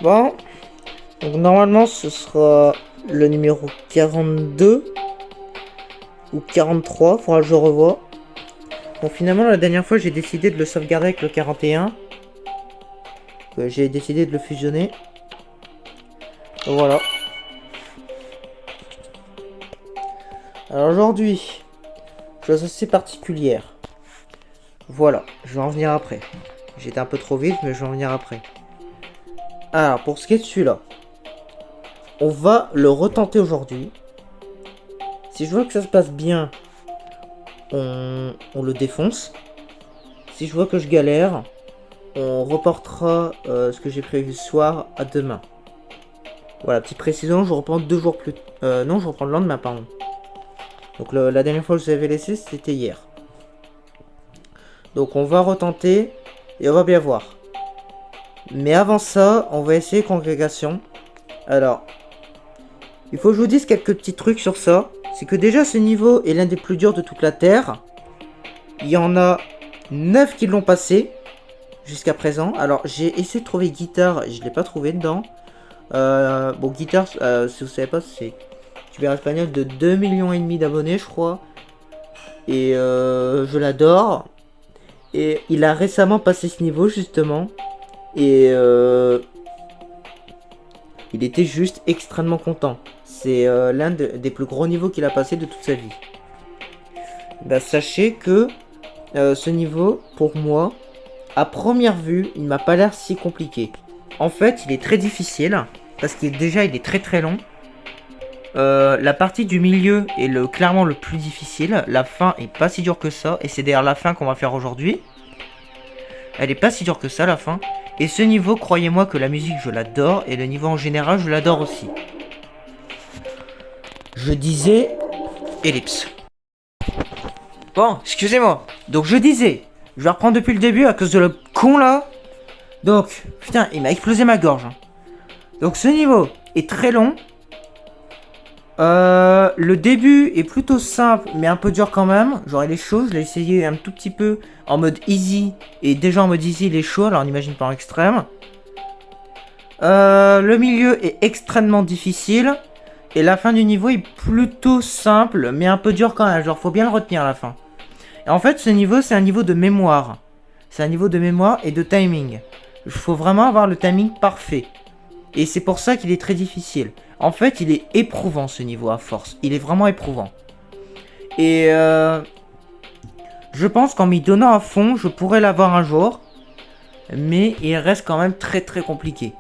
Bon, donc normalement ce sera le numéro 42 ou 43, faudra que je revoie. Bon, finalement la dernière fois j'ai décidé de le sauvegarder avec le 41. J'ai décidé de le fusionner. Donc, voilà. Alors aujourd'hui, chose assez particulière. Voilà, je vais en venir après. J'étais un peu trop vite, mais je vais en venir après. Alors, pour ce qui est de celui-là, on va le retenter aujourd'hui. Si je vois que ça se passe bien, on le défonce. Si je vois que je galère, on reportera ce que j'ai prévu ce soir à demain. Voilà, petite précision, je reprends 2 jours plus... non, je reprends le lendemain, pardon. Donc la dernière fois que je vous avais laissé, c'était hier. Donc on va retenter et on va bien voir. Mais avant ça, on va essayer congrégation. Alors, il faut que je vous dise quelques petits trucs sur ça. C'est que déjà ce niveau est l'un des plus durs de toute la Terre. Il y en a 9 qui l'ont passé jusqu'à présent. Alors j'ai essayé de trouver guitare et je ne l'ai pas trouvé dedans. Bon, guitare, si vous savez pas, c'est YouTuber espagnol de 2,5 millions d'abonnés, je crois. Et je l'adore. Et il a récemment passé ce niveau, justement. Et il était juste extrêmement content. C'est l'un des plus gros niveaux qu'il a passé de toute sa vie. Bah, sachez que ce niveau, pour moi, à première vue, il m'a pas l'air si compliqué. En fait, il est très difficile. Parce qu'il il est très très long. La partie du milieu est clairement le plus difficile. La fin est pas si dure que ça. Et c'est d'ailleurs la fin qu'on va faire aujourd'hui. Elle est pas si dure que ça, la fin. Et ce niveau, croyez-moi que la musique, je l'adore. Et le niveau en général, je l'adore aussi. Je disais... Ellipse. Bon, excusez-moi. Donc je disais... Je vais reprendre depuis le début à cause de le con, là. Donc, putain, il m'a explosé ma gorge. Donc ce niveau est très long. Le début est plutôt simple, mais un peu dur quand même. Genre il est chaud, je l'ai essayé un tout petit peu en mode easy. Et déjà en mode easy il est chaud, alors on imagine pas en extrême. Le milieu est extrêmement difficile. Et la fin du niveau est plutôt simple, mais un peu dur quand même. Genre faut bien le retenir à la fin. Et en fait ce niveau c'est un niveau de mémoire. C'est un niveau de mémoire et de timing. Il faut vraiment avoir le timing parfait. Et c'est pour ça qu'il est très difficile. En fait, il est éprouvant ce niveau à force. Il est vraiment éprouvant. Et je pense qu'en m'y donnant à fond, je pourrais l'avoir un jour. Mais il reste quand même très très compliqué.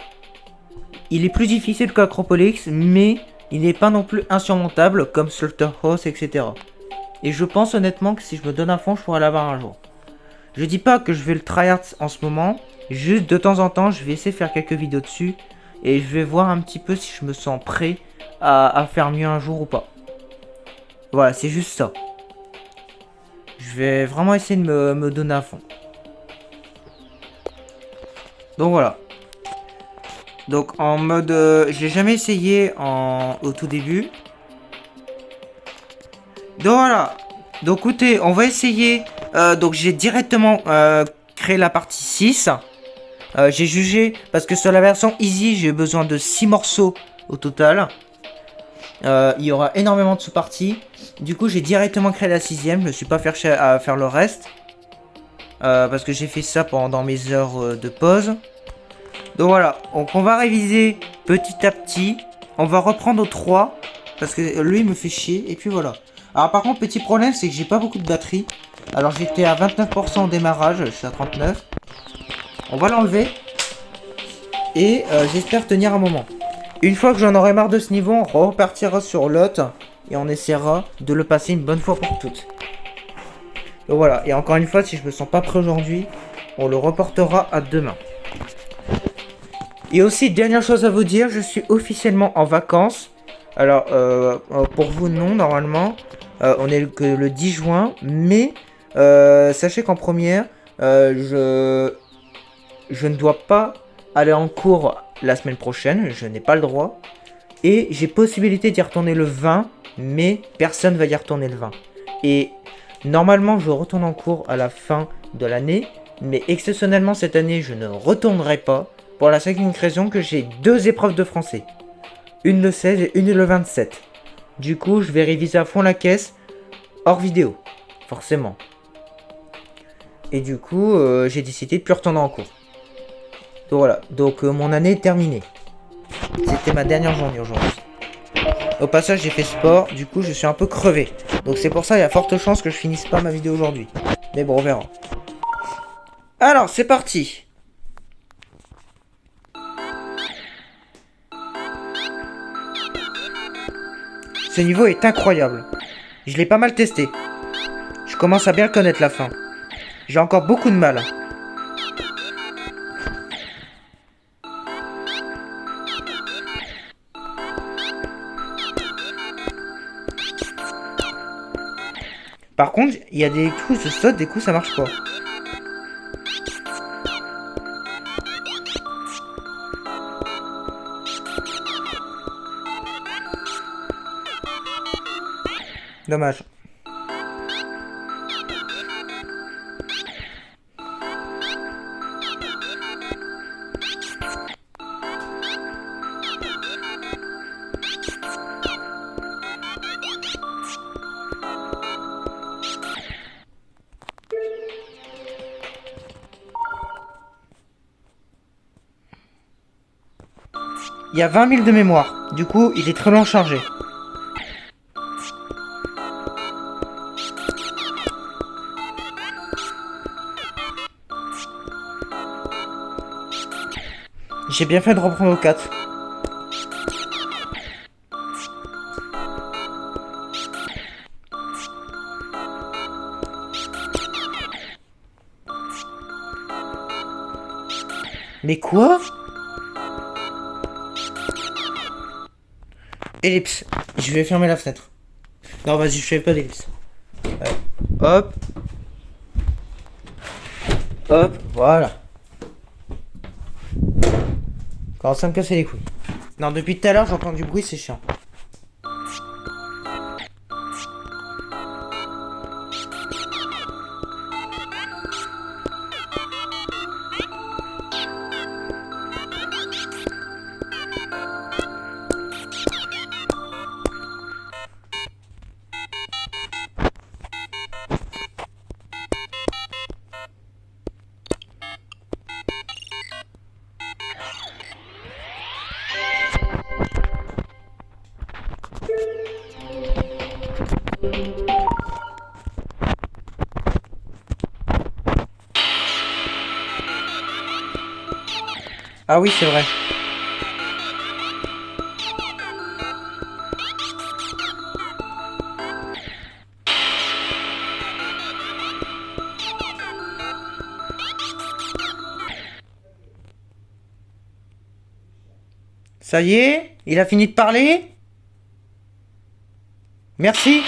Il est plus difficile qu'Acropolix, mais il n'est pas non plus insurmontable comme Slaughterhouse, etc. Et je pense honnêtement que si je me donne à fond, je pourrais l'avoir un jour. Je dis pas que je vais le tryhard en ce moment. Juste de temps en temps, je vais essayer de faire quelques vidéos dessus. Et je vais voir un petit peu si je me sens prêt à faire mieux un jour ou pas. Voilà, c'est juste ça. Je vais vraiment essayer de me donner à fond. Donc voilà. Donc en mode... je l'ai jamais essayé au tout début. Donc voilà. Donc écoutez, on va essayer... donc j'ai directement créé la partie 6. J'ai jugé, parce que sur la version easy, j'ai besoin de 6 morceaux au total. Il y aura énormément de sous-parties. Du coup, j'ai directement créé la 6ème. Je ne me suis pas cherché à faire le reste. Parce que j'ai fait ça pendant mes heures de pause. Donc voilà, donc on va réviser petit à petit. On va reprendre au 3. Parce que lui, il me fait chier. Et puis voilà. Alors par contre, petit problème, c'est que j'ai pas beaucoup de batterie. Alors j'étais à 29% au démarrage. Je suis à 39%. On va l'enlever. Et j'espère tenir un moment. Une fois que j'en aurai marre de ce niveau, on repartira sur l'autre. Et on essaiera de le passer une bonne fois pour toutes. Donc voilà. Et encore une fois, si je me sens pas prêt aujourd'hui, on le reportera à demain. Et aussi, dernière chose à vous dire, je suis officiellement en vacances. Alors, pour vous, non, normalement. On est que le 10 juin. Mais, sachez qu'en première, je ne dois pas aller en cours la semaine prochaine, je n'ai pas le droit. Et j'ai possibilité d'y retourner le 20, mais personne va y retourner le 20. Et normalement, je retourne en cours à la fin de l'année, mais exceptionnellement cette année, je ne retournerai pas. Pour la simple raison que j'ai 2 épreuves de français. Une le 16 et une le 27. Du coup, je vais réviser à fond la caisse, hors vidéo, forcément. Et du coup, j'ai décidé de plus retourner en cours. Donc voilà, donc mon année est terminée. C'était ma dernière journée aujourd'hui. Au passage, j'ai fait sport, du coup, je suis un peu crevé. Donc c'est pour ça, il y a forte chance que je finisse pas ma vidéo aujourd'hui. Mais bon, on verra. Alors, c'est parti. Ce niveau est incroyable. Je l'ai pas mal testé. Je commence à bien connaître la fin. J'ai encore beaucoup de mal. Par contre, il y a des coups ça saute, des coups ça marche pas. Dommage. Il y a 20 000 de mémoire. Du coup, il est très long à charger. J'ai bien fait de reprendre au 4. Mais quoi? Ellipse. Je vais fermer la fenêtre. Non, vas-y, je fais pas d'ellipse. Hop. Hop, voilà. Commence à me casser les couilles. Non, depuis tout à l'heure, j'entends du bruit, c'est chiant. Ah oui, c'est vrai. Ça y est? Il a fini de parler? Merci.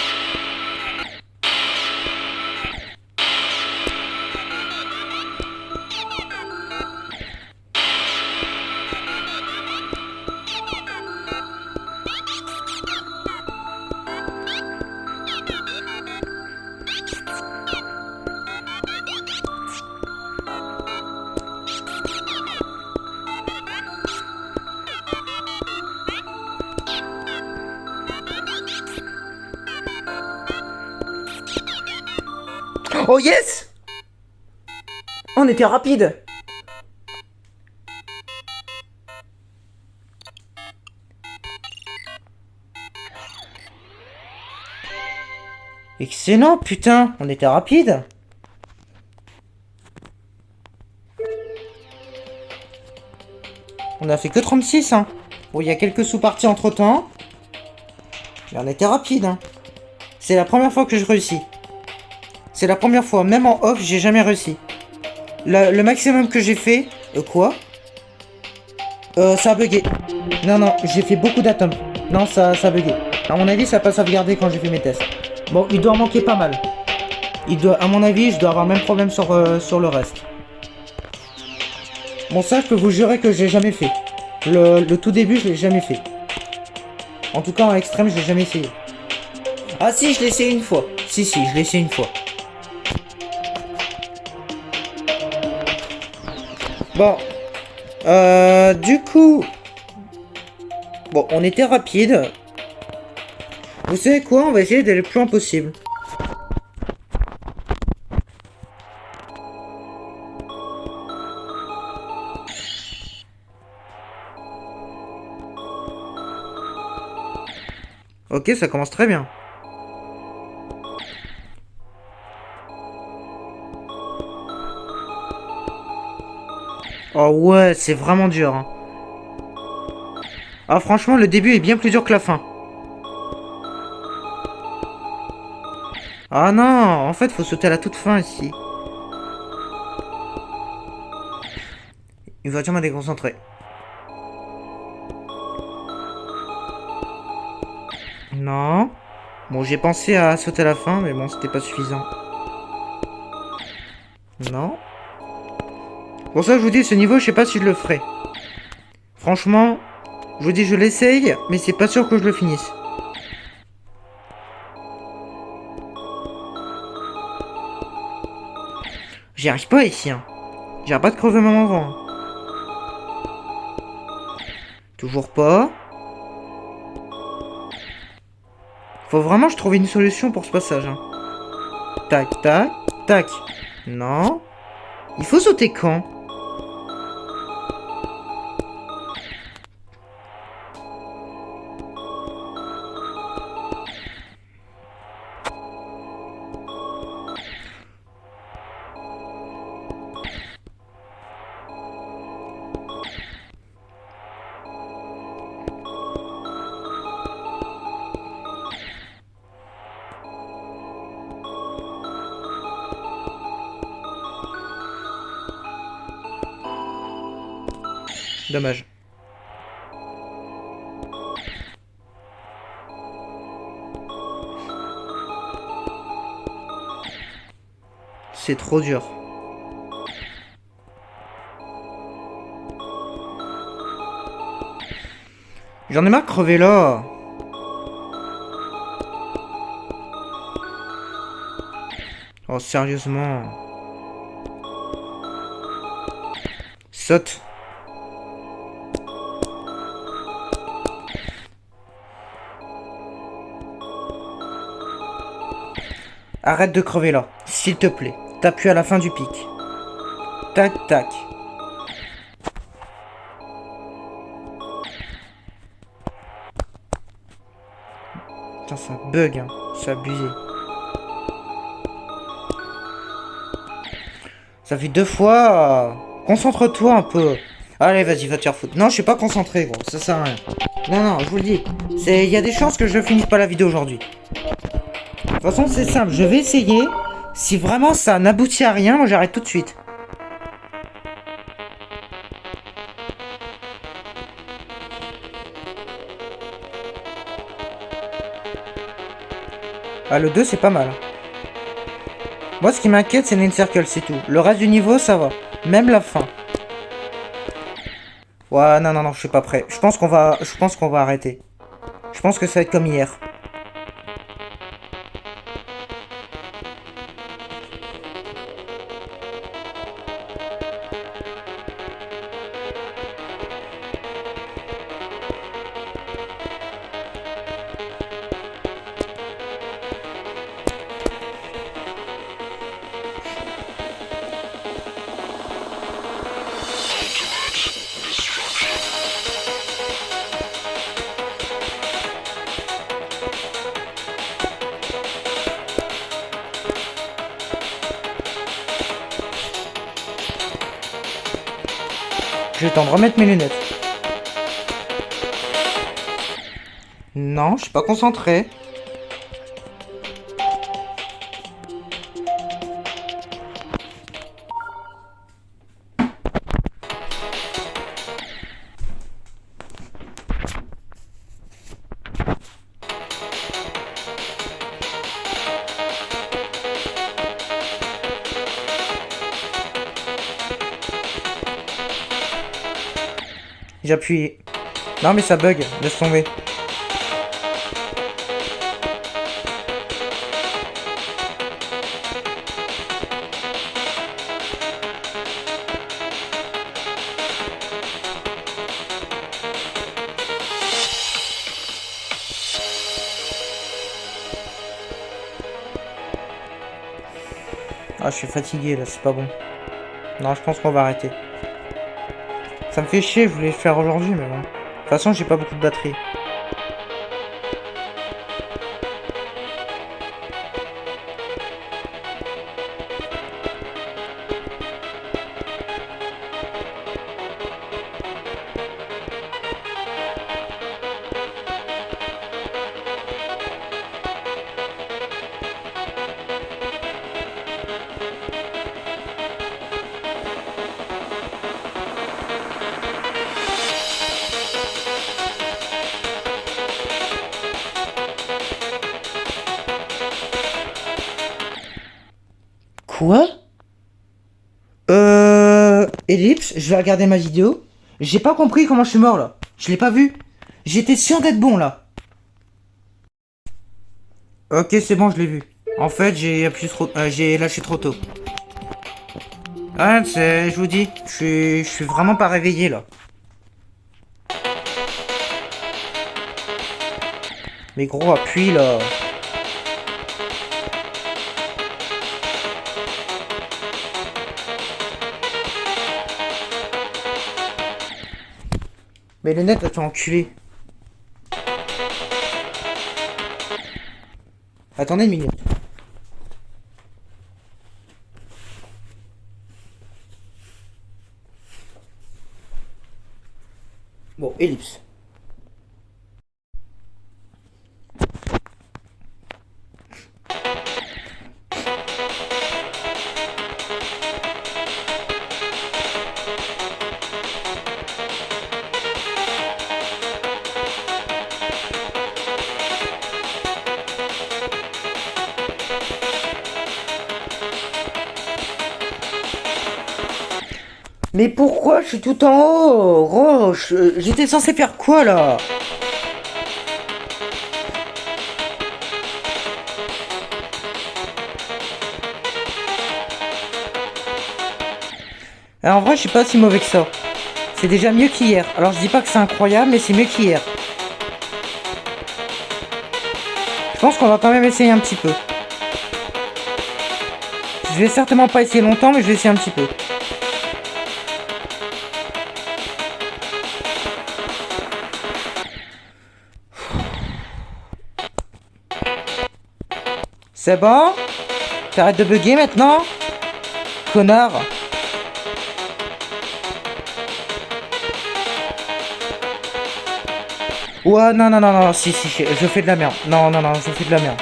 Oh yes! On était rapide. Excellent, putain, on était rapide. On a fait que 36, hein. Bon, il y a quelques sous-parties entre-temps. Mais on était rapide, hein. C'est la première fois que je réussis. C'est la première fois, même en off, j'ai jamais réussi. Le maximum que j'ai fait... quoi? Ça a bugué. Non, j'ai fait beaucoup d'atomes. Non, ça a bugué. À mon avis, ça n'a pas sauvegardé quand j'ai fait mes tests. Bon, il doit en manquer pas mal. À mon avis, je dois avoir le même problème sur le reste. Bon, ça, je peux vous jurer que je l'ai jamais fait. Le tout début, je l'ai jamais fait. En tout cas, en extrême, je l'ai jamais essayé. Ah si, je l'ai essayé une fois. Si, je l'ai essayé une fois. Bon. Du coup... Bon, on était rapide. Vous savez quoi? On va essayer d'aller le plus loin possible. Ok, ça commence très bien. Oh ouais, c'est vraiment dur. Hein. Ah franchement, le début est bien plus dur que la fin. Ah non, en fait, faut sauter à la toute fin ici. Une voiture m'a déconcentré. Non. Bon, j'ai pensé à sauter à la fin, mais bon, c'était pas suffisant. Non. Pour ça, je vous dis, ce niveau, je sais pas si je le ferai. Franchement, je vous dis, je l'essaye, mais c'est pas sûr que je le finisse. J'y arrive pas ici, hein. J'arrive pas de crever même avant. Hein. Toujours pas. Faut vraiment que je trouve une solution pour ce passage. Hein. Tac, tac, tac. Non. Il faut sauter quand? Dommage. C'est trop dur. J'en ai marre de crever là. Oh, sérieusement. Saute. Arrête de crever là, s'il te plaît. T'appuies à la fin du pic. Tac, tac. Putain, ça bug, hein. C'est abusé. Ça fait 2 fois. Concentre-toi un peu. Allez, vas-y, va te faire foutre. Non, je suis pas concentré, gros. Ça sert à rien. Non, non, je vous le dis. Il y a des chances que je finisse pas la vidéo aujourd'hui. De toute façon, c'est simple. Je vais essayer. Si vraiment ça n'aboutit à rien, moi j'arrête tout de suite. Ah, le 2, c'est pas mal. Moi, ce qui m'inquiète, c'est l'Incircle, c'est tout. Le reste du niveau, ça va. Même la fin. Ouais, non, non, non, je suis pas prêt. Je pense qu'on va arrêter. Je pense que ça va être comme hier. Je vais t'en remettre mes lunettes. Non, je suis pas concentré. J'appuie. Non mais ça bug, laisse tomber. Ah, je suis fatigué là, c'est pas bon. Non, je pense qu'on va arrêter. Ça me fait chier, je voulais le faire aujourd'hui, mais bon. De toute façon, j'ai pas beaucoup de batterie. Quoi? Ellipse, je vais regarder ma vidéo. J'ai pas compris comment je suis mort là. Je l'ai pas vu. J'étais sûr d'être bon là. Ok, c'est bon, je l'ai vu. En fait, j'ai lâché trop tôt. Ah, je vous dis, je suis vraiment pas réveillé là. Mais gros, appuie là. Mais le net, t'as enculé. Attendez une minute. Bon, ellipse. Mais pourquoi je suis tout en haut? Gros, j'étais censé faire quoi là? En vrai, je suis pas si mauvais que ça. C'est déjà mieux qu'hier. Alors je dis pas que c'est incroyable, mais c'est mieux qu'hier. Je pense qu'on va quand même essayer un petit peu. Je vais certainement pas essayer longtemps, mais je vais essayer un petit peu. C'est bon? T'arrêtes de bugger maintenant? Connard. Ouais, non, non, non, non, si, je fais de la merde. Non, non, non, je fais de la merde.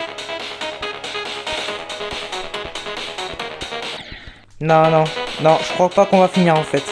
Non, non, non, je crois pas qu'on va finir en fait.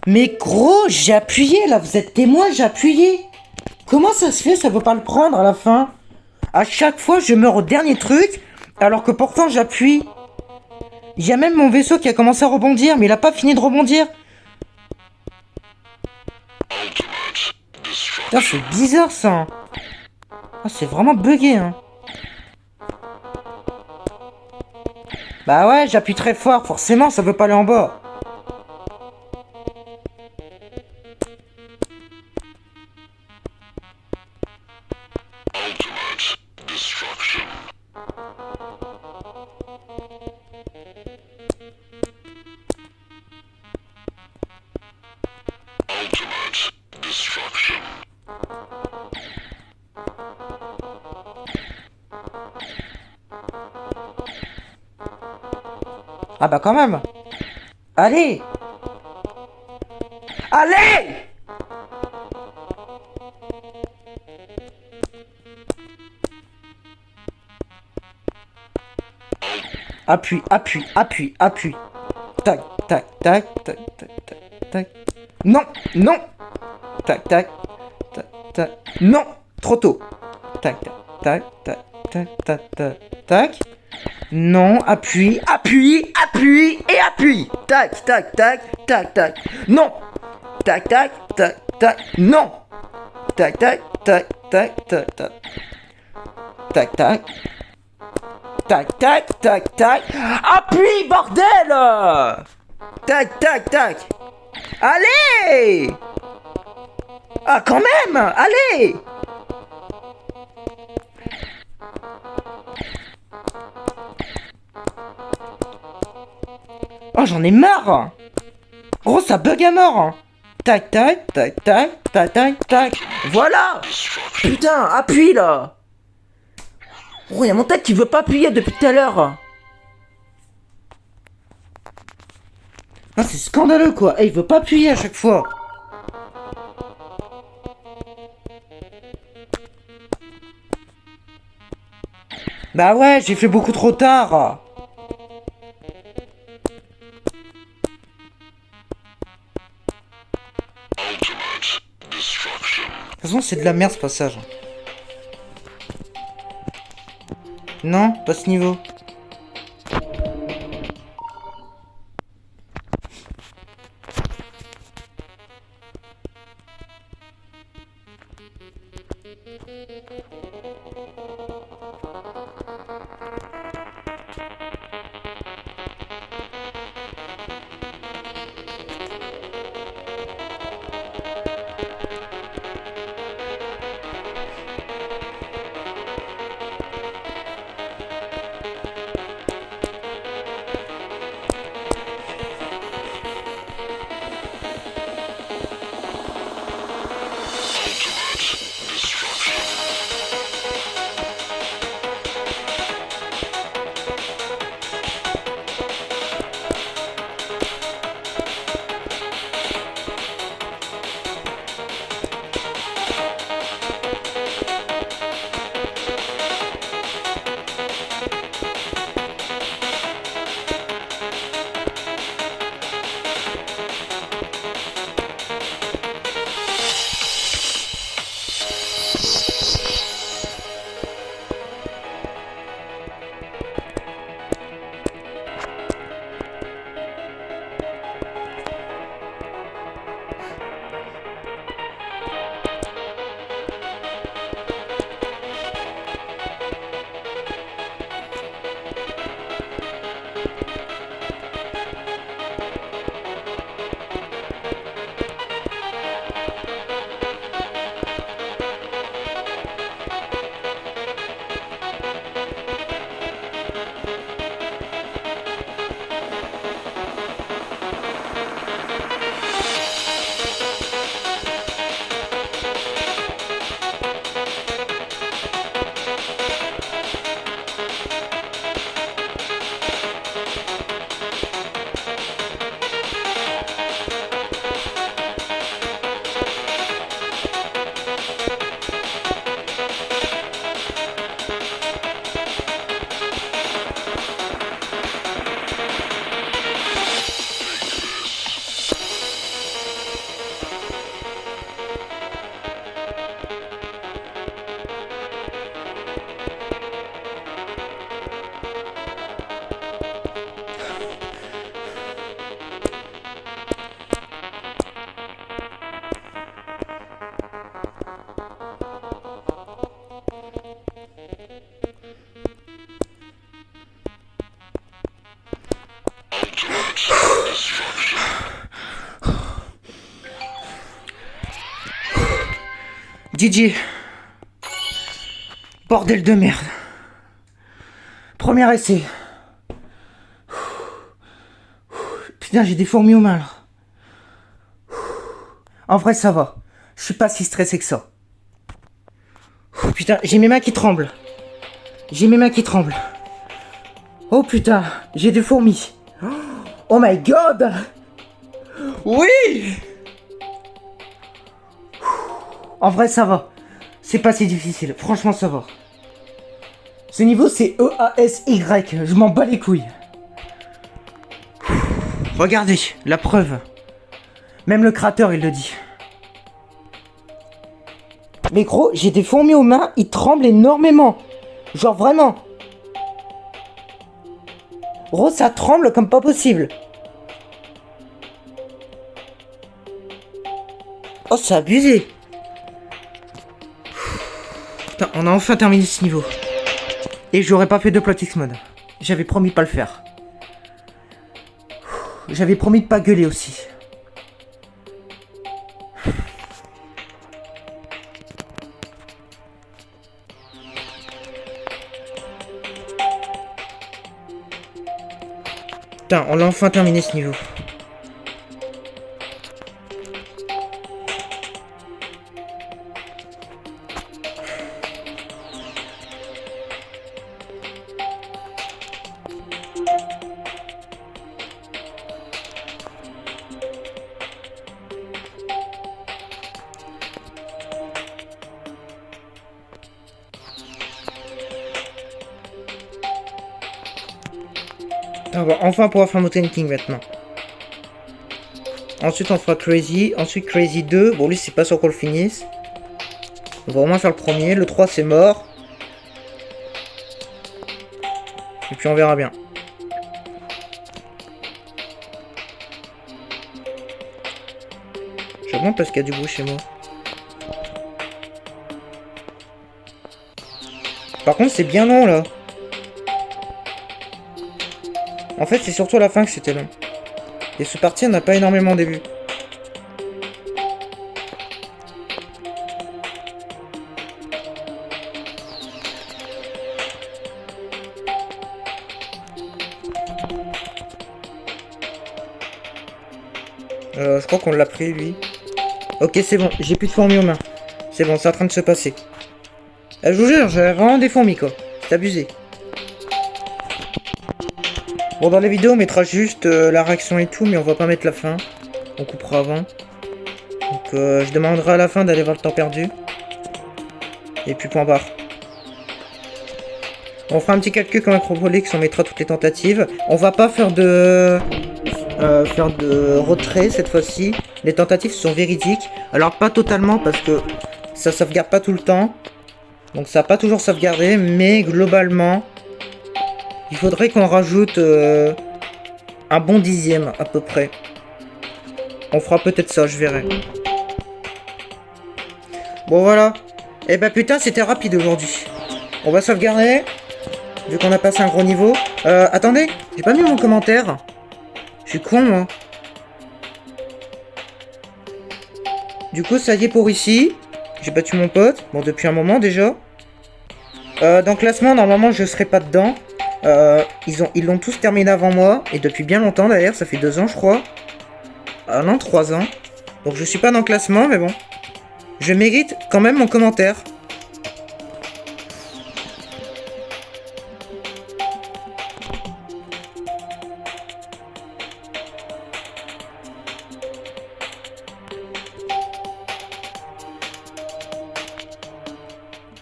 Mais gros, j'ai appuyé là, vous êtes témoin, j'ai appuyé. Comment ça se fait, ça veut pas le prendre à la fin? À chaque fois, je meurs au dernier truc, alors que pourtant j'appuie. Il y a même mon vaisseau qui a commencé à rebondir, mais il a pas fini de rebondir. Putain, c'est bizarre ça. Ah, c'est vraiment bugué, hein. Bah ouais, j'appuie très fort, forcément, ça veut pas aller en bas. Ah bah quand même. Allez. Allez. Appuie, appuie, appuie, appuie. Tac, tac, tac, tac, tac, tac, tac. Non, non. Tac, tac, tac, tac. Non, trop tôt. Tac, tac, tac, tac, tac, tac, tac. Non, appuie, appuie, appuie et appuie. Tac, tac, tac, tac, tac. Non. Tac, tac, tac, tac. Non. Tac, tac, tac, tac, tac, tac. Tac, tac. Tac, tac, tac, tac. Appuie, bordel! Tac, tac, tac. Allez! Ah, quand même! Allez! Oh, j'en ai marre! Gros, ça bug à mort! Tac, tac, tac, tac, tac, tac, tac. Voilà! Putain, appuie là! Oh, y'a mon tête qui veut pas appuyer depuis tout à l'heure! Non, c'est scandaleux quoi! Eh, il veut pas appuyer à chaque fois! Bah ouais, j'ai fait beaucoup trop tard! De toute façon, c'est de la merde ce passage. Non, pas ce niveau. GG. Bordel de merde. Premier essai. Putain, j'ai des fourmis aux mains là. En vrai, ça va. Je suis pas si stressé que ça. Putain, j'ai mes mains qui tremblent. J'ai mes mains qui tremblent. Oh putain, j'ai des fourmis. Oh my god. Oui. En vrai, ça va. C'est pas si difficile. Franchement, ça va. Ce niveau, c'est EASY. Je m'en bats les couilles. Regardez, la preuve. Même le créateur, il le dit. Mais gros, j'ai des fourmis aux mains, ils tremblent énormément. Genre vraiment. Gros, ça tremble comme pas possible. Oh, c'est abusé. Putain, on a enfin terminé ce niveau. Et j'aurais pas fait de plot X mode. J'avais promis de pas le faire. J'avais promis de pas gueuler aussi. Putain, on a enfin terminé ce niveau. On va enfin pouvoir faire Mountain King maintenant. Ensuite on fera Crazy, ensuite Crazy 2. Bon lui c'est pas sûr qu'on le finisse. On va au moins faire le premier, le 3 c'est mort. Et puis on verra bien. J'augmente parce qu'il y a du bruit chez moi. Par contre c'est bien long là. En fait c'est surtout à la fin que c'était long. Et ce parti on n'a pas énormément au début. Je crois qu'on l'a pris lui. Ok c'est bon, j'ai plus de fourmis aux mains. C'est bon, c'est en train de se passer. Je vous jure, j'ai vraiment des fourmis quoi. C'est abusé. Bon dans les vidéos on mettra juste la réaction et tout, mais on va pas mettre la fin. On coupera avant. Donc je demanderai à la fin d'aller voir le temps perdu. Et puis point barre. On fera un petit calcul comme Acrobolix, on mettra toutes les tentatives. On va pas faire de retrait cette fois-ci. Les tentatives sont véridiques. Alors pas totalement parce que ça sauvegarde pas tout le temps. Donc ça n'a pas toujours sauvegardé, mais globalement, il faudrait qu'on rajoute un bon dixième à peu près. On fera peut-être ça, je verrai. Bon voilà. Et bah putain, c'était rapide aujourd'hui. On va sauvegarder, vu qu'on a passé un gros niveau. Attendez, j'ai pas mis mon commentaire. Je suis con moi. Du coup, ça y est pour ici. J'ai battu mon pote, bon depuis un moment déjà. Dans le classement, normalement je serai pas dedans. Ils l'ont tous terminé avant moi. Et depuis bien longtemps d'ailleurs, ça fait 2 ans je crois. Ah non, 3 ans. Donc je suis pas dans le classement, mais bon. Je mérite quand même mon commentaire.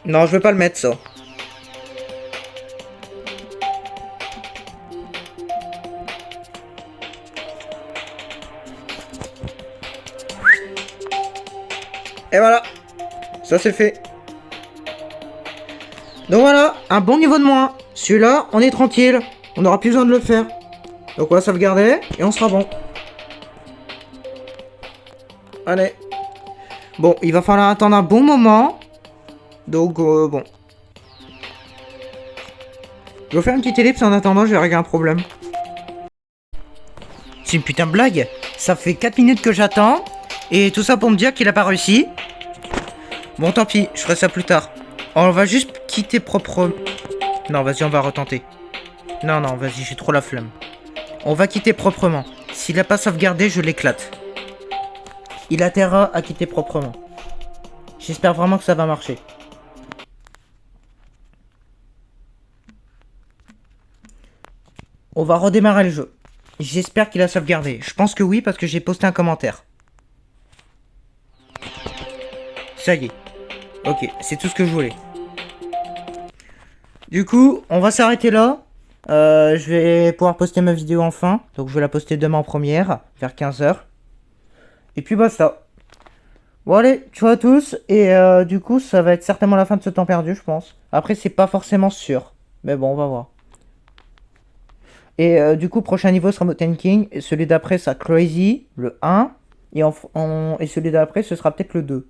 Non, je veux pas le mettre ça. Et voilà. Ça c'est fait. Donc voilà, un bon niveau de moins. Celui-là, on est tranquille. On n'aura plus besoin de le faire. Donc on va sauvegarder et on sera bon. Allez. Bon, il va falloir attendre un bon moment. Donc bon. Je vais faire une petite ellipse en attendant, je vais régler un problème. C'est une putain de blague. Ça fait 4 minutes que j'attends. Et tout ça pour me dire qu'il a pas réussi. Bon tant pis, je ferai ça plus tard. On va juste quitter propre... Non vas-y on va retenter. Non vas-y j'ai trop la flemme. On va quitter proprement. S'il a pas sauvegardé je l'éclate. Il a intérêt à quitter proprement. J'espère vraiment que ça va marcher. On va redémarrer le jeu. J'espère qu'il a sauvegardé. Je pense que oui parce que j'ai posté un commentaire. Ça y est. Ok, c'est tout ce que je voulais. Du coup, on va s'arrêter là. Je vais pouvoir poster ma vidéo enfin. Donc je vais la poster demain en première, vers 15h. Et puis basta. Bon allez, ciao à tous. Et du coup, ça va être certainement la fin de ce temps perdu, je pense. Après, c'est pas forcément sûr. Mais bon, on va voir. Et du coup, prochain niveau sera Mountain King. Et celui d'après, sera Crazy, le 1. Et celui d'après, ce sera peut-être le 2.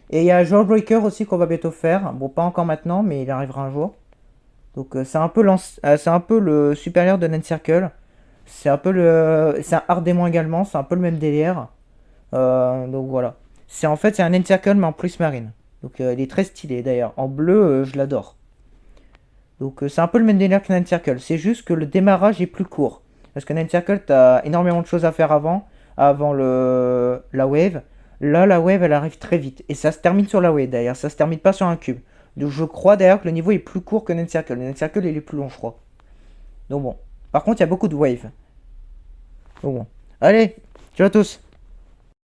Et il y a Jawbreaker aussi qu'on va bientôt faire. Bon, pas encore maintenant, mais il arrivera un jour. Donc c'est un peu le supérieur de Circle. C'est un hard démon également, c'est un peu le même délire. Donc voilà. C'est un Circle mais en plus marine. Donc il est très stylé d'ailleurs. En bleu, je l'adore. Donc c'est un peu le même délire que Circle. C'est juste que le démarrage est plus court. Parce que Circle, t'as énormément de choses à faire avant la wave. Là, la wave, elle arrive très vite. Et ça se termine sur la wave d'ailleurs. Ça se termine pas sur un cube. Donc je crois d'ailleurs que le niveau est plus court que Circle. Circle, il est plus long, je crois. Donc bon. Par contre, il y a beaucoup de waves. Donc bon. Allez, ciao à tous.